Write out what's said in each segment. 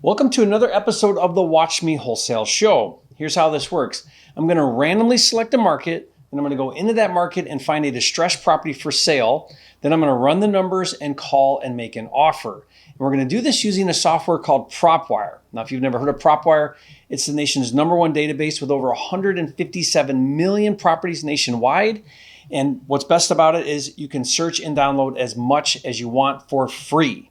Welcome to another episode of the Watch Me Wholesale Show. Here's how this works. I'm going to randomly select a market, and I'm going to go into that market and find a distressed property for sale. Then I'm going to run the numbers and call and make an offer. And we're going to do this using a software called Propwire. Now, if you've never heard of Propwire, it's the nation's #1 database with over 157 million properties nationwide. And what's best about it is you can search and download as much as you want for free.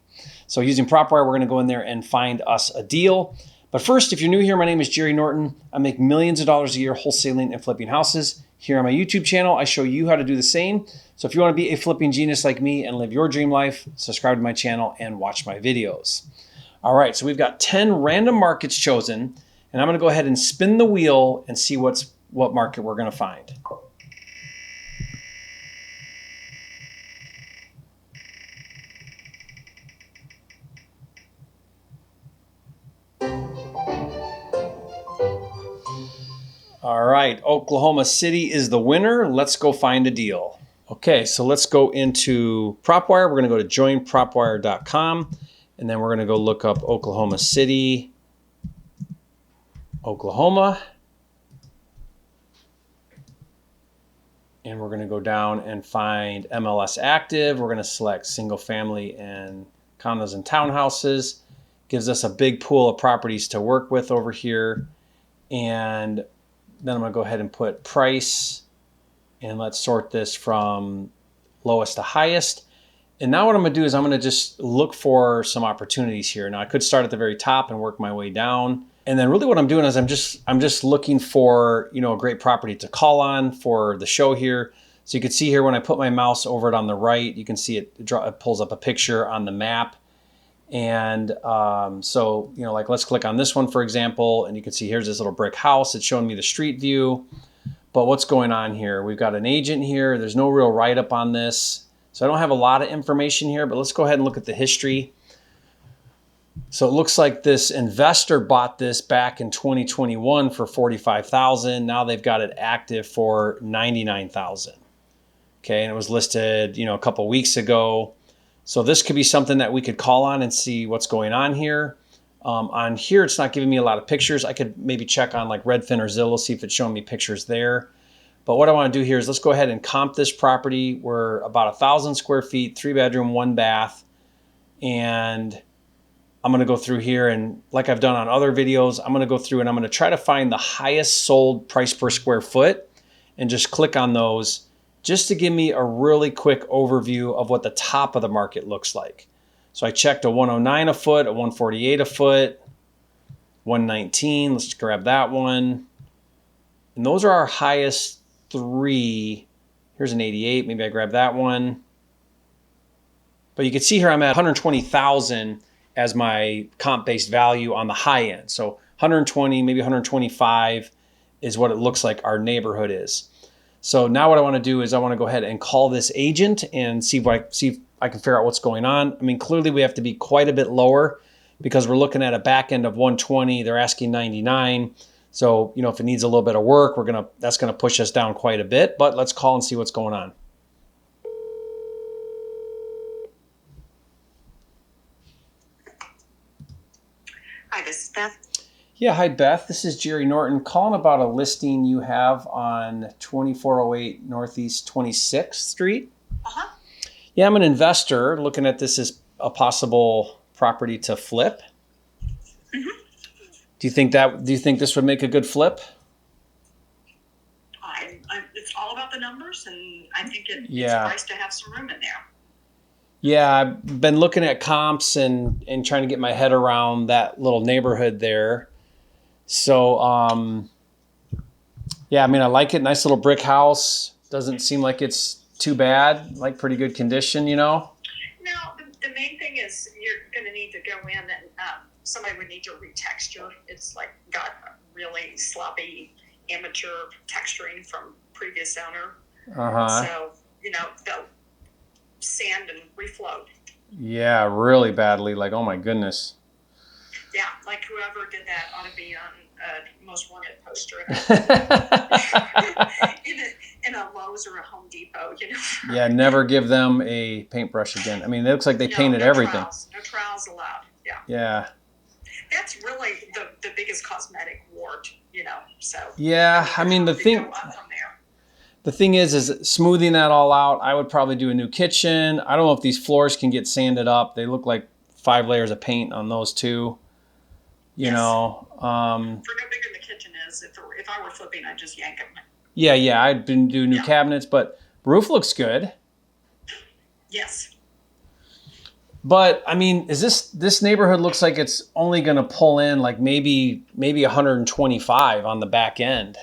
So using Propwire, we're going to go in there and find us a deal. But first, if you're new here, my name is Jerry Norton. I make millions of dollars a year wholesaling and flipping houses. Here on my YouTube channel, I show you how to do the same. So if you want to be a flipping genius like me and live your dream life, subscribe to my channel and watch my videos. All right, so we've got 10 random markets chosen, and I'm going to go ahead and spin the wheel and see what market we're going to find. All right, Oklahoma City is the winner. Let's go find a deal. Okay, so let's go into Propwire. We're going to go to joinpropwire.com, and then we're going to go look up Oklahoma City, Oklahoma. And we're going to go down and find MLS active. We're going to select single family and condos and townhouses. Gives us a big pool of properties to work with over here. And then I'm going to go ahead and put price, and let's sort this from lowest to highest. And now what I'm going to do is I'm going to just look for some opportunities here. Now I could start at the very top and work my way down. And then really what I'm doing is I'm just looking for, a great property to call on for the show here. So you can see here when I put my mouse over it on the right, you can see it pulls up a picture on the map. And so, like let's click on this one, for example, and you can see here's this little brick house. It's showing me the street view. But what's going on here? We've got an agent here. There's no real write-up on this. So I don't have a lot of information here, but let's go ahead and look at the history. So it looks like this investor bought this back in 2021 for $45,000. Now they've got it active for $99,000. Okay, and it was listed, a couple weeks ago. So this could be something that we could call on and see what's going on here. On here, it's not giving me a lot of pictures. I could maybe check on like Redfin or Zillow, see if it's showing me pictures there. But what I want to do here is let's go ahead and comp this property. We're about 1,000 square feet, 3-bedroom, 1 bath. And I'm going to go through here, and like I've done on other videos, I'm going to go through and I'm going to try to find the highest sold price per square foot and just click on those, just to give me a really quick overview of what the top of the market looks like. So I checked a 109 a foot, a 148 a foot, 119. Let's grab that one. And those are our highest 3. Here's an 88. Maybe I grab that one. But you can see here I'm at 120,000 as my comp-based value on the high end. So 120, maybe 125 is what it looks like our neighborhood is. So now what I want to do is I want to go ahead and call this agent and see if I can figure out what's going on. I mean, clearly we have to be quite a bit lower because we're looking at a back end of 120. They're asking 99. So, if it needs a little bit of work, that's going to push us down quite a bit. But let's call and see what's going on. Hi, this is Beth. Yeah, hi Beth. This is Jerry Norton calling about a listing you have on 2408 Northeast 26th Street. Uh-huh. Yeah, I'm an investor looking at this as a possible property to flip. Mm-hmm. Do you think this would make a good flip? It's all about the numbers, and I think it's nice to have some room in there. Yeah, I've been looking at comps and trying to get my head around that little neighborhood there. So, yeah, I mean, I like it. Nice little brick house. Doesn't seem like it's too bad. Like pretty good condition, No, the main thing is you're going to need to go in and somebody would need to retexture. It's like got really sloppy amateur texturing from previous owner. Uh-huh. So, they'll sand and refloat. Yeah, really badly. Like, oh my goodness. Yeah, like whoever did that ought to be on a most wanted poster in a Lowe's or a Home Depot, Yeah, never give them a paintbrush again. I mean, it looks like they painted everything. No trowels allowed. Yeah. Yeah. that's really the biggest cosmetic wart, so. Yeah, I mean, go up from there. the thing is smoothing that all out. I would probably do a new kitchen. I don't know if these floors can get sanded up. They look like 5 layers of paint on those two. You know. For no bigger than the kitchen is, if I were flipping, I'd just yank them. Yeah, I'd been doing new cabinets, but roof looks good. Yes. But I mean, is this neighborhood looks like it's only going to pull in like maybe 125 on the back end.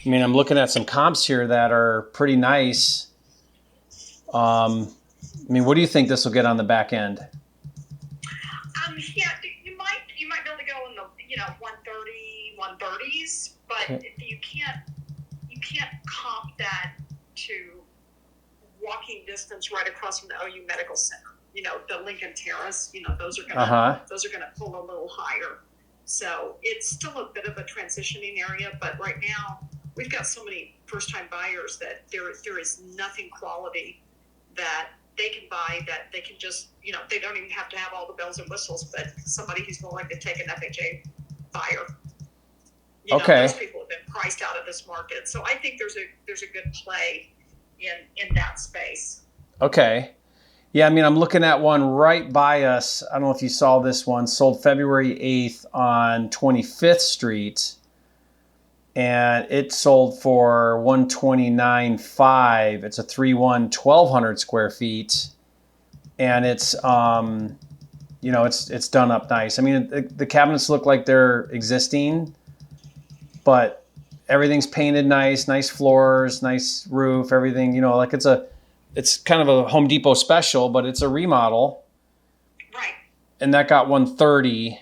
I mean, I'm looking at some comps here that are pretty nice. I mean, what do you think this will get on the back end? Yeah, you might be able to go in the 130, 130s, but Okay. you can't comp that to walking distance right across from the OU Medical Center. The Lincoln Terrace. Those are gonna pull a little higher. So it's still a bit of a transitioning area, but right now we've got so many first-time buyers that there is nothing quality that they can buy that they can just, they don't even have to have all the bells and whistles, but somebody who's willing to take an FHA buyer. Those people have been priced out of this market. So I think there's a good play in that space. Okay. Yeah, I mean, I'm looking at one right by us. I don't know if you saw this one. Sold February 8th on 25th Street. And it sold for $129,500. It's a 3-1, 1,200 square feet. And it's, it's done up nice. I mean, the cabinets look like they're existing, but everything's painted nice floors, nice roof, everything, like it's kind of a Home Depot special, but it's a remodel. Right. And that got $130,000.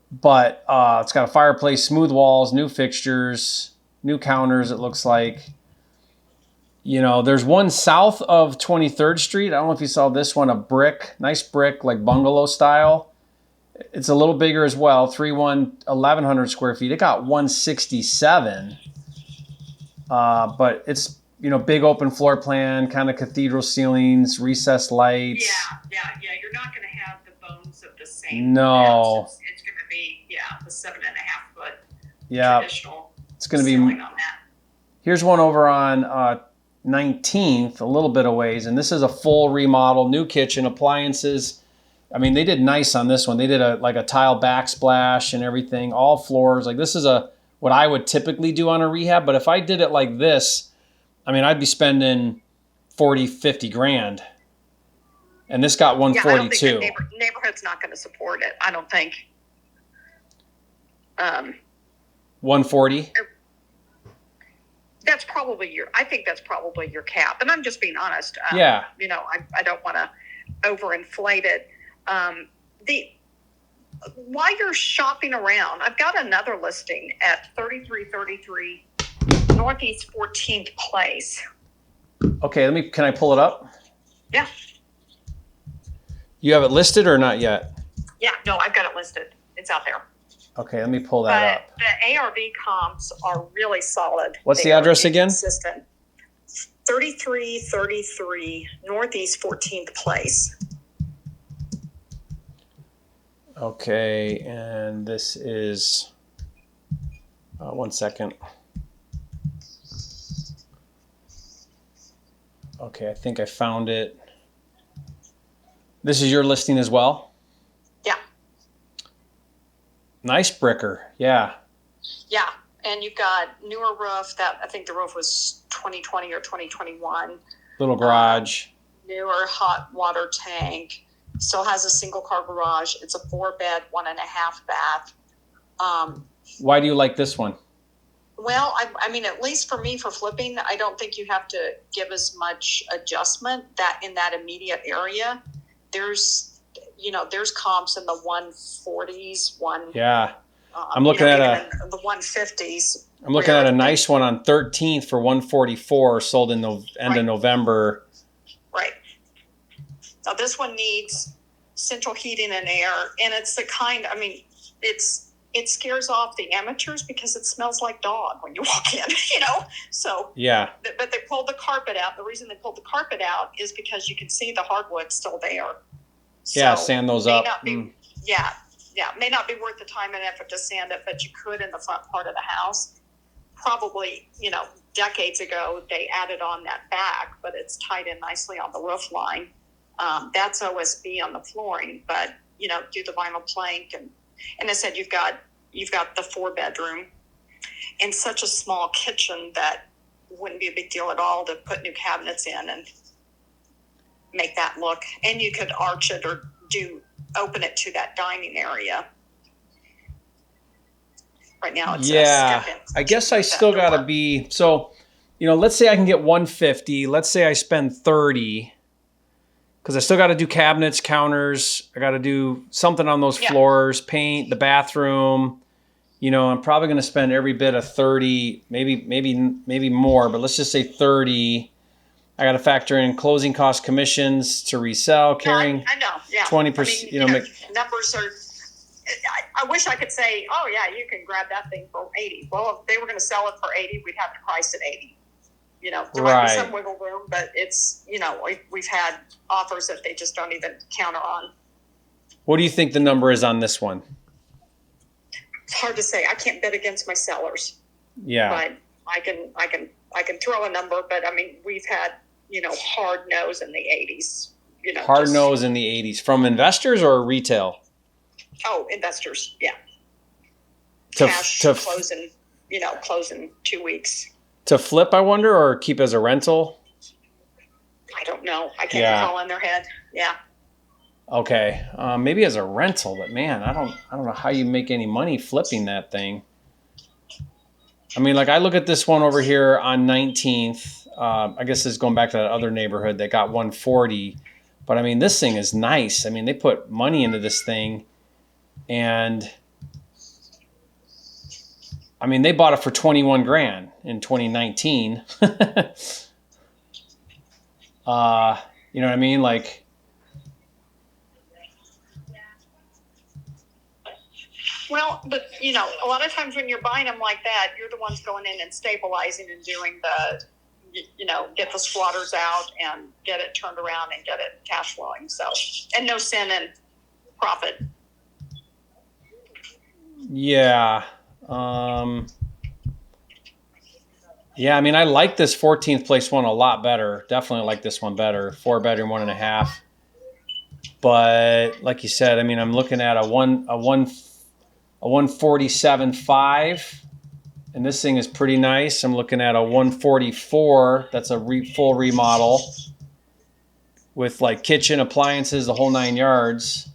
But it's got a fireplace, smooth walls, new fixtures, new counters, it looks like. There's one south of 23rd Street. I don't know if you saw this one, nice brick, like bungalow style. It's a little bigger as well, 3-1, 1,100 square feet. It got $167,000. But it's, big open floor plan, kind of cathedral ceilings, recessed lights. Yeah. You're not going to have the bones of the same. No. It's going to be, the 7.5 foot traditional. It's going to be. Ceiling on that. Here's one over on 19th, a little bit of ways, and this is a full remodel, new kitchen, appliances. I mean, they did nice on this one. They did a tile backsplash and everything, all floors. Like this is what I would typically do on a rehab, but if I did it like this, I mean, I'd be spending 40, 50 grand. And this got 142. I don't think the neighborhood's not going to support it. I don't think. 140? I think that's probably your cap. And I'm just being honest. Yeah. I don't want to overinflate it. While you're shopping around, I've got another listing at 3333 Northeast 14th Place. Okay, can I pull it up? Yeah. You have it listed or not yet? Yeah, no, I've got it listed. It's out there. Okay, let me pull that up. The ARV comps are really solid. What's the address again? Consistent. 3333 Northeast 14th Place. Okay, and this is, one second. Okay, I think I found it. This is your listing as well? Yeah. Nice bricker, yeah. Yeah, and you've got newer roof that I think the roof was 2020 or 2021. Little garage. Newer hot water tank. Still has a single car garage. It's a 4-bed, 1.5 bath. Why do you like this one? Well, I mean, at least for me, for flipping, I don't think you have to give as much adjustment that in that immediate area. There's comps in the 140s, Yeah. I'm looking at the 150s. I'm looking at a nice one on 13th for 144, sold in the end of November. Right. Now this one needs central heating and air, and it's the kind. I mean, it scares off the amateurs because it smells like dog when you walk in. So yeah. But they pulled the carpet out. The reason they pulled the carpet out is because you can see the hardwood still there. Yeah, sand those up. Yeah, Yeah, it may not be worth the time and effort to sand it, but you could in the front part of the house. Probably, decades ago, they added on that back, but it's tied in nicely on the roof line. That's OSB on the flooring, but, do the vinyl plank. And I said, you've got the 4-bedroom and such a small kitchen that wouldn't be a big deal at all to put new cabinets in and make that look. And you could arch it or open it to that dining area. Right now it's I guess I still got to be, so, let's say I can get 150. Let's say I spend 30 because I still got to do cabinets, counters. I got to do something on those floors, paint the bathroom. I'm probably going to spend every bit of 30, maybe more, but let's just say 30. I got to factor in closing cost commissions to resell, carrying. I know, yeah. 20%. Numbers are. I wish I could say, oh yeah, you can grab that thing for 80. Well, if they were going to sell it for 80, we'd have to price it 80. There might be some wiggle room, but it's we've had offers that they just don't even counter on. What do you think the number is on this one? It's hard to say. I can't bet against my sellers. Yeah. But I can throw a number, but we've had, hard nose in the 80s. Hard nose in the 80s from investors or retail? Oh, investors. Yeah. Cash close in 2 weeks. To flip, I wonder, or keep as a rental? I don't know. I can't recall in their head. Yeah. Okay, maybe as a rental, but man, I don't know how you make any money flipping that thing. I look at this one over here on 19th. I guess this is going back to that other neighborhood that got 140. But this thing is nice. They put money into this thing, and they bought it for 21 grand in 2019. You know what I mean? Well, but a lot of times when you're buying them like that, you're the ones going in and stabilizing and doing the, get the squatters out and get it turned around and get it cash flowing. So, and no sin in profit. Yeah. I like this 14th place one a lot better. Definitely like this one better. 4-bedroom, 1.5. But like you said, I'm looking at a 147.5, and this thing is pretty nice. I'm looking at a 144. That's a full remodel with kitchen, appliances, the whole 9 yards.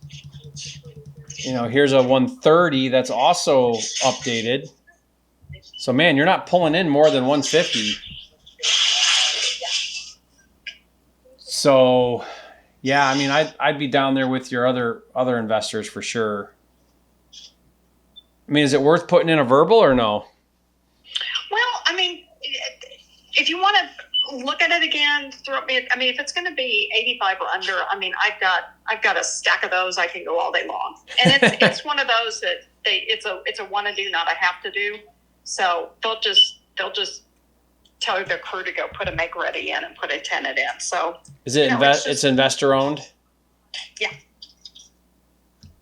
Here's a 130 that's also updated. So man, you're not pulling in more than 150. So yeah, I'd be down there with your other investors for sure. Is it worth putting in a verbal or no? Well, if you want to look at it again, if it's going to be 85 or under, I've got a stack of those. I can go all day long, and it's one of those that it's a want to do, not a have to do. So they'll just tell their crew to go put a make ready in and put a tenant in. So is it it's investor owned? Yeah.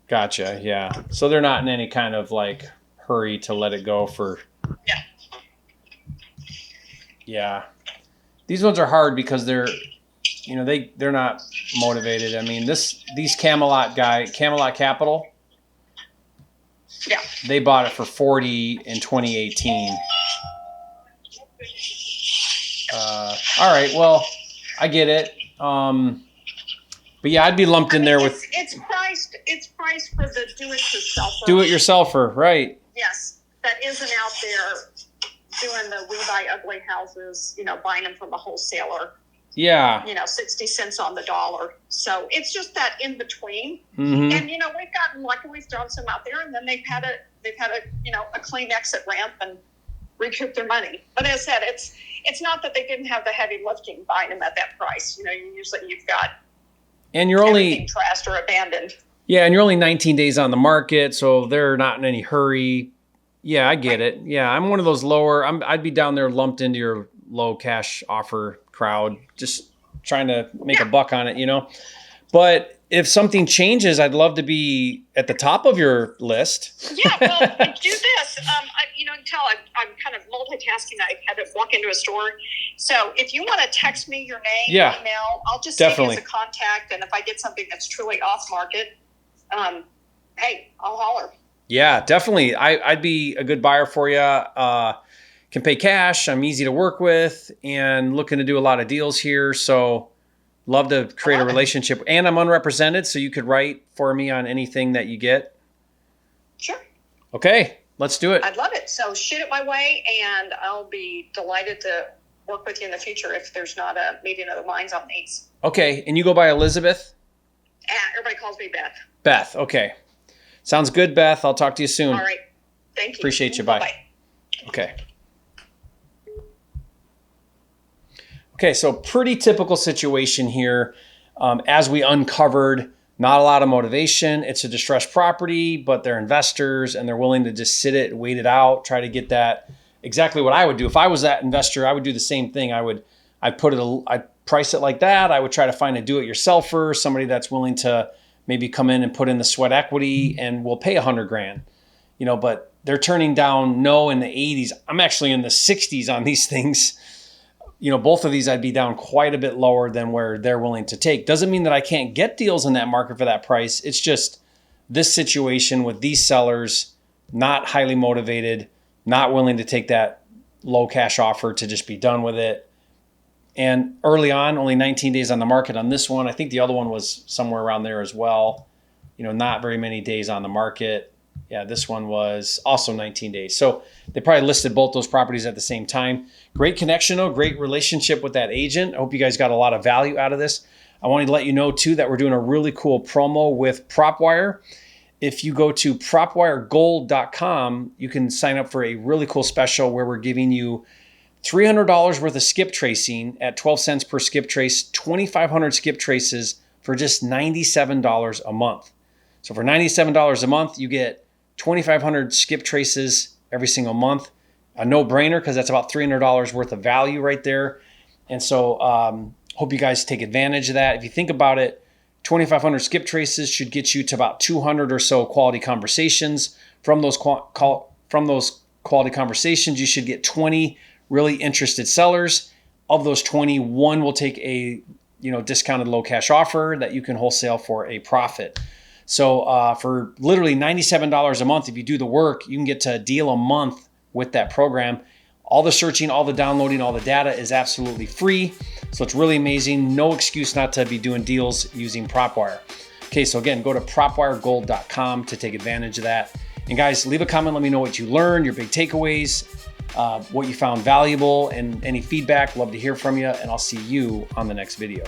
Gotcha. Yeah. So they're not in any kind of hurry to let it go for. Yeah. Yeah. These ones are hard because they're not motivated. These Camelot Capital. Yeah. They bought it for 40 in 2018. All right. Well, I get it. But yeah, I'd be lumped in there with. It's priced for the do-it-yourselfer. Do-it-yourselfer, right? Yes, that isn't out there doing the we buy ugly houses. Buying them from a wholesaler. Yeah. 60 cents on the dollar. So it's just that in between. Mm-hmm. And we've gotten lucky. We've thrown some out there, and then they've had a clean exit ramp and recoup their money. But as I said, it's not that they didn't have the heavy lifting buying them at that price. You've got. And you're only trashed or abandoned. Yeah, and you're only 19 days on the market, so they're not in any hurry. Yeah, I get it. Yeah, I'm one of those lower. I'd be down there lumped into your low cash offer crowd, just trying to make a buck on it, But if something changes, I'd love to be at the top of your list. Yeah, well, do this. You know, I'm kind of multitasking. I had to walk into a store. So if you want to text me your name right now, I'll just save you as a contact. And if I get something that's truly off market, hey, I'll holler. Yeah, definitely. I'd be a good buyer for you. Can pay cash. I'm easy to work with and looking to do a lot of deals here. So love to create a relationship. And I'm unrepresented, so you could write for me on anything that you get. Sure. Okay, let's do it. I'd love it. So shoot it my way, and I'll be delighted to work with you in the future if there's not a meeting of the minds on these. Okay, and you go by Elizabeth? Everybody calls me Beth. Beth, okay. Sounds good, Beth. I'll talk to you soon. All right. Thank you. Appreciate you. Bye. Bye-bye. Okay. Okay, so pretty typical situation here. As we uncovered, not a lot of motivation. It's a distressed property, but they're investors and they're willing to just sit it, wait it out, try to get that. Exactly what I would do. If I was that investor, I would do the same thing. I'd price it like that. I would try to find a do-it-yourselfer, somebody that's willing to maybe come in and put in the sweat equity and we'll pay $100,000. You know, but they're turning down no in the 80s. I'm actually in the 60s on these things. You know, both of these I'd be down quite a bit lower than where they're willing to take. Doesn't mean that I can't get deals in that market for that price. It's just this situation with these sellers, not highly motivated, not willing to take that low cash offer to just be done with it. And early on, only 19 days on the market on this one. I think the other one was somewhere around there as well. You know, not very many days on the market. Yeah, this one was also 19 days. So they probably listed both those properties at the same time. Great connection, though. Great relationship with that agent. I hope you guys got a lot of value out of this. I wanted to let you know, too, that we're doing a really cool promo with Propwire. If you go to propwiregold.com, you can sign up for a really cool special where we're giving you $300 worth of skip tracing at 12 cents per skip trace, 2,500 skip traces for just $97 a month. So for $97 a month, you get 2,500 skip traces every single month. A no-brainer because that's about $300 worth of value right there. And so hope you guys take advantage of that. If you think about it, 2,500 skip traces should get you to about 200 or so quality conversations. From those quality conversations, you should get 20 really interested sellers. Of those 20, one will take a discounted low cash offer that you can wholesale for a profit. So for literally $97 a month, if you do the work, you can get to a deal a month with that program. All the searching, all the downloading, all the data is absolutely free. So it's really amazing. No excuse not to be doing deals using Propwire. Okay, so again, go to propwiregold.com to take advantage of that. And guys, leave a comment. Let me know what you learned, your big takeaways, what you found valuable, and any feedback. Love to hear from you, and I'll see you on the next video.